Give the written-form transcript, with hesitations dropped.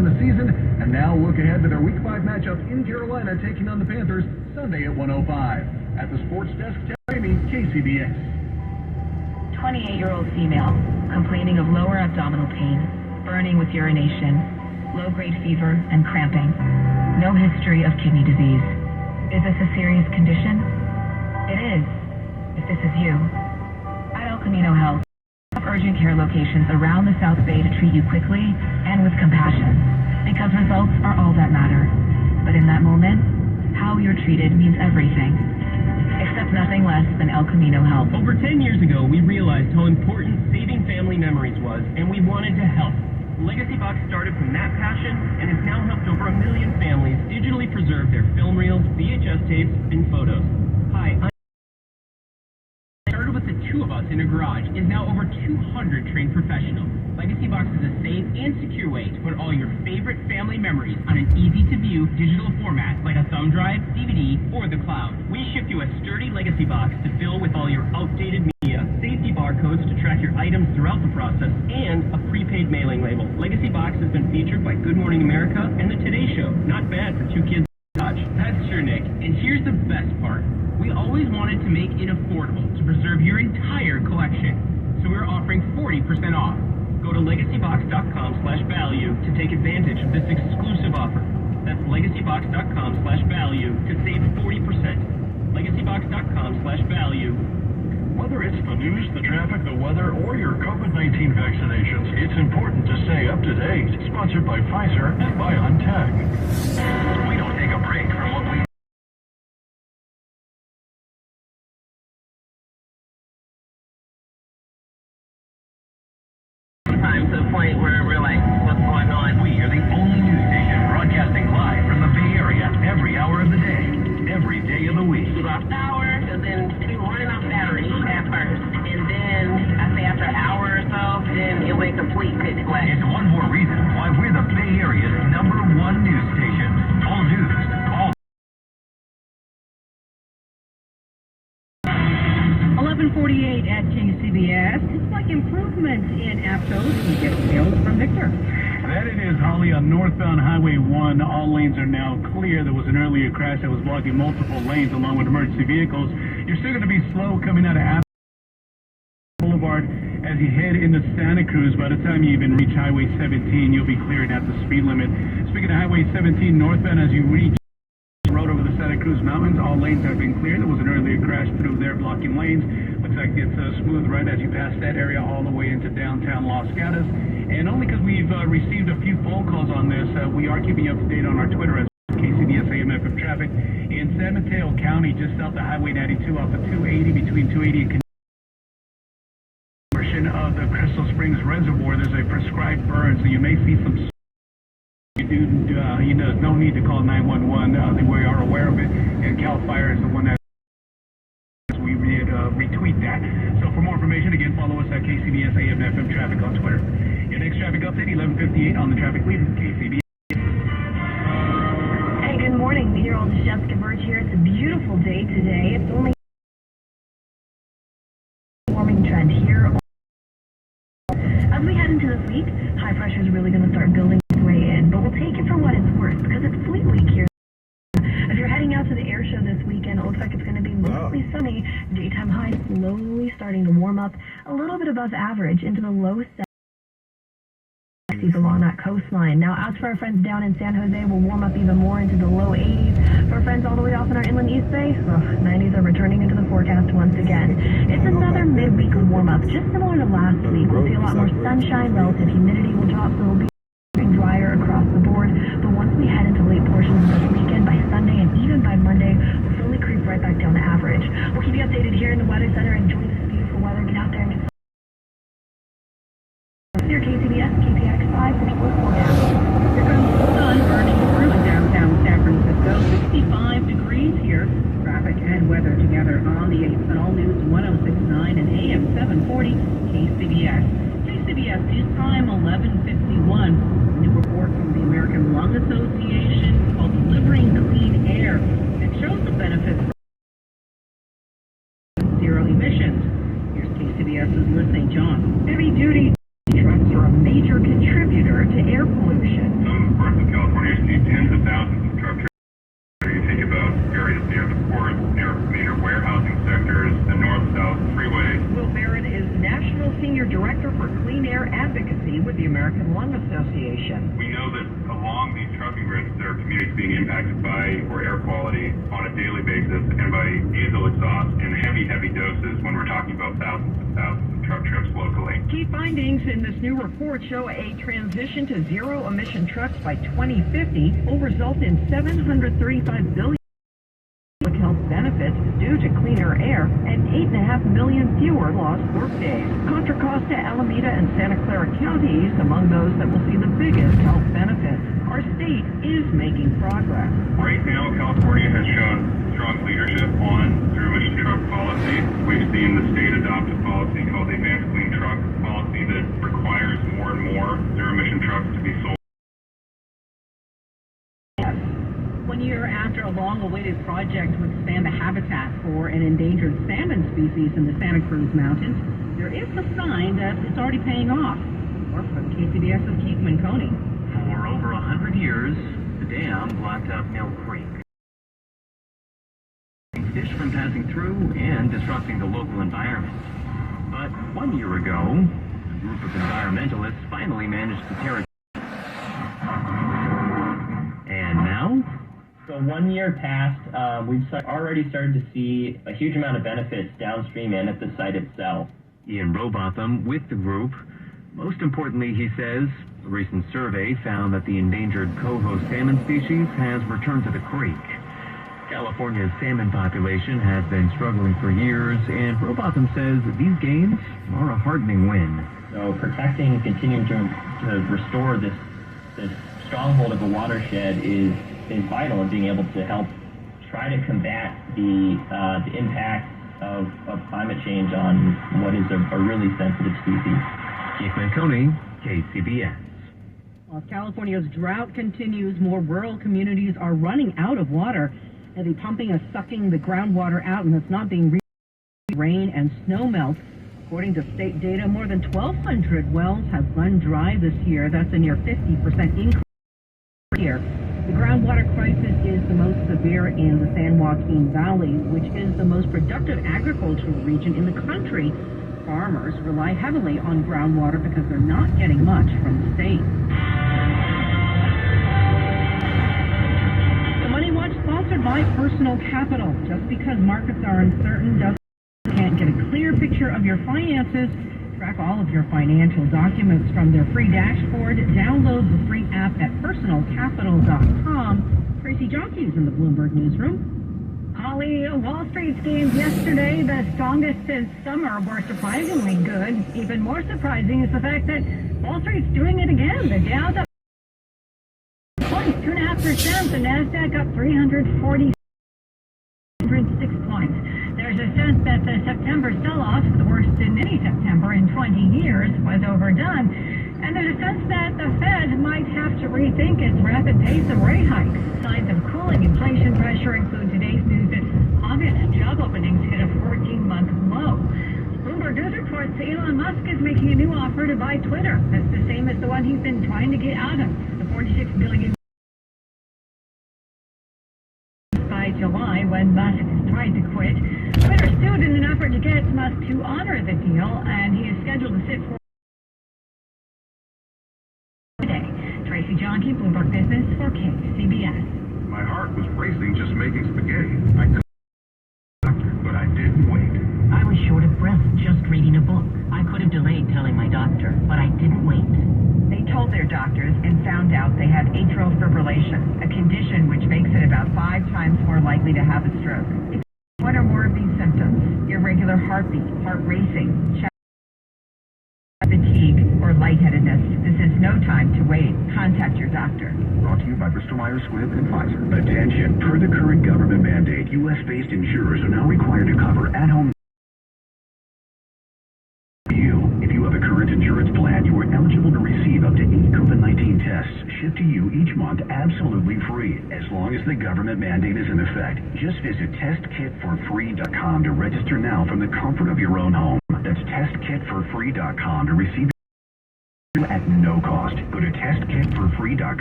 the season. And now look ahead to their Week 5 matchup in Carolina, taking on the Panthers Sunday at 1:05. At the sports desk, Amy, KCBS. 28-year-old female, complaining of lower abdominal pain, burning with urination, low-grade fever, and cramping. No history of kidney disease. Is this a serious condition? It is, if this is you. At El Camino Health, we have urgent care locations around the South Bay to treat you quickly and with compassion, because results are all that matter. But in that moment, how you're treated means everything. Except nothing less than El Camino Health. Over 10 years ago, we realized how important saving family memories was, and we wanted to help. Legacy Box started from that passion and has now helped over 1 million families digitally preserve their film reels, VHS tapes, and photos. Hi, started with the two of us in a garage, is now over 200 trained professionals. Legacy Box is a safe and secure way to put all your favorite family memories on an easy-to-view digital format like a thumb drive, DVD, or the cloud. We ship you a sturdy Legacy Box to fill with all your outdated media, safety barcodes to track your items throughout the process, and a prepaid mailing label. Legacy Box has been featured by Good Morning America and The Today Show. Not bad for two kids to touch. That's sure, Nick. And here's the best part. We always wanted to make it affordable to preserve your entire collection, so we're offering 40% off. Go to legacybox.com/value to take advantage of this exclusive offer. That's legacybox.com/value to save 40%. legacybox.com/value. Whether it's the news, the traffic, the weather, or your COVID-19 vaccinations, it's important to stay up to date. Sponsored by Pfizer and BioNTech. We don't take a break from what we sometimes to the point where we're like, what's going on? We are the only news station broadcasting live from the Bay Area every hour of the day, every day of the week. We lost power, and then we were running off batteries at first. And then, I say after an hour or so, then it went complete pitch black. It's one more reason why we're the Bay Area's #1 news station. All news, all 11:48 at KCBS. It's like improvement in Aptos. We get sales from Victor. That it is, Holly, on northbound Highway 1. All lanes are now clear. There was an earlier crash that was blocking multiple lanes along with emergency vehicles. You're still going to be slow coming out of Aptos Boulevard as you head into Santa Cruz. By the time you even reach Highway 17, you'll be clearing at the speed limit. Speaking of Highway 17 northbound, as you reach the road over the Santa Cruz Mountains, all lanes have been cleared. There was an earlier crash through there blocking lanes. Looks like it's smooth right as you pass that area all the way into downtown Los Gatos. And only because we've received a few phone calls on this, we are keeping you up to date on our Twitter as KCBS AM/FM traffic. In San Mateo County, just south of Highway 92 off of 280 between 280 and portion of the Crystal Springs Reservoir, there's a prescribed burn, so you may see some. There's no need to call 911. We are aware of it, and CAL FIRE is the one that we did retweet that. So for more information, again, follow us at KCBS AM/FM traffic on Twitter. Your next traffic update, 11:58 on the traffic leader, KCBS. Hey, good morning. Meteorologist Jessica Birch here. It's a beautiful day today. It's only a warming trend here. As we head into this week, high pressure is really going to start building its way in, but we'll take it for what it's worth because it's Fleet Week here. If you're heading out to the air show this weekend, it looks like it's going to be mostly sunny. Daytime highs slowly starting to warm up a little bit above average into the low 60s along that coastline. Now, as for our friends down in San Jose, we'll warm up even more into the low 80s. For our friends all the way off in our inland East Bay, 90s are returning into the forecast once again. It's another midweek warm-up, just similar to last week. We'll see a lot more sunshine, relative humidity will drop, so it'll be drier across the board. But once we head into late portions of this weekend, by Sunday and even by Monday, we'll slowly creep right back down to average. We'll keep you updated here in the Weather Center. Enjoy this beautiful weather. Get out there and get some. Your KCBS, KPX 5 for sport forecast. Here comes the sun burning through in downtown San Francisco. 65 degrees here. Traffic and weather together on the 8th and All News 1069 and AM 740 KCBS. KCBS news time 11:51. New report from the American Lung Association called Delivering Clean Air. It shows the benefits from zero emissions. Here's KCBS's Liz St. John. Heavy-duty trucks are a major contributor to air pollution. population. We know that along these trucking routes, there are communities being impacted by poor air quality on a daily basis and by diesel exhaust in heavy doses when we're talking about thousands and thousands of truck trips locally. Key findings in this new report show a transition to zero-emission trucks by 2050 will result in $735 billion public health benefits due to cleaner air and 8.5 million fewer lost workdays. Contra Costa, Alameda, and Santa Clara counties among those that will see the biggest health benefits. Our state is making progress. Right now, California has shown strong leadership on zero-emission truck policy. We've seen the state adopt a policy called the Advanced Clean Truck Policy that requires more and more zero-emission trucks to be sold. 1 year after a long-awaited project to expand the habitat for an endangered salmon species in the Santa Cruz Mountains, there is a sign that it's already paying off. More from KCBS's Keith Manconi. For over 100 years, the dam blocked up Mill Creek, fish from passing through and disrupting the local environment. But 1 year ago, a group of environmentalists finally managed to tear it. And now? So 1 year passed, we've already started to see a huge amount of benefits downstream and at the site itself. Ian Robotham with the group. Most importantly, he says, a recent survey found that the endangered coho salmon species has returned to the creek. California's salmon population has been struggling for years, and Robotham says these gains are a heartening win. So protecting, continuing to restore this stronghold of a watershed is vital in being able to help try to combat the impact of climate change on what is a really sensitive species. Keith Manconi, KCBS. While California's drought continues, more rural communities are running out of water. Heavy pumping is sucking the groundwater out, and it's not being reused. Rain and snow melt. According to state data, more than 1,200 wells have run dry this year. That's a near 50% increase here. The groundwater crisis is the most severe in the San Joaquin Valley, which is the most productive agricultural region in the country. Farmers rely heavily on groundwater because they're not getting much from the state. The Money Watch sponsored by Personal Capital. Just because markets are uncertain doesn't mean you can't get a clear picture of your finances. Track all of your financial documents from their free dashboard. Download the free app at personalcapital.com. Tracy Johnke's in the Bloomberg Newsroom. Holly, Wall Street's gains yesterday, the strongest since summer, were surprisingly good. Even more surprising is the fact that Wall Street's doing it again. The Dow's up 2.5%. The Nasdaq up 346 points. There's a sense that the September sell-off, the worst in any September in 20 years, was overdone. And there's a sense that the Fed might have to rethink its rapid pace of rate hikes. Signs of cooling inflation pressure include today's news that August job openings hit a 14-month low. Bloomberg News reports Elon Musk is making a new offer to buy Twitter. That's the same as the one he's been trying to get out of. The $46 billion by July, when Musk tried to quit. Twitter sued in an effort to get Musk to honor the deal, and he is scheduled to sit for today. Tracy Johnke, Bloomberg Business for KCBS. My heart was racing just making spaghetti. I couldn't, but I didn't wait. I was short of breath just reading a book. I could have delayed telling my doctor, but I didn't wait. They told their doctors and found out they had atrial fibrillation, a condition which makes it about 5 times more likely to have a stroke. If one or more of these symptoms, irregular heartbeat, heart racing, chest fatigue, or lightheadedness, this is no time to wait. Contact your doctor. Brought to you by Bristol Myers Squibb and Pfizer. Attention, per the current government mandate, U.S.-based insurers are now required to cover at-home. If you have a current insurance plan, you are eligible to receive up to 8 COVID-19 tests shipped to you each month absolutely free, as long as the government mandate is in effect. Just visit testkitforfree.com to register now from the comfort of your own home. That's testkitforfree.com to receive at no cost. Go to testkitforfree.com.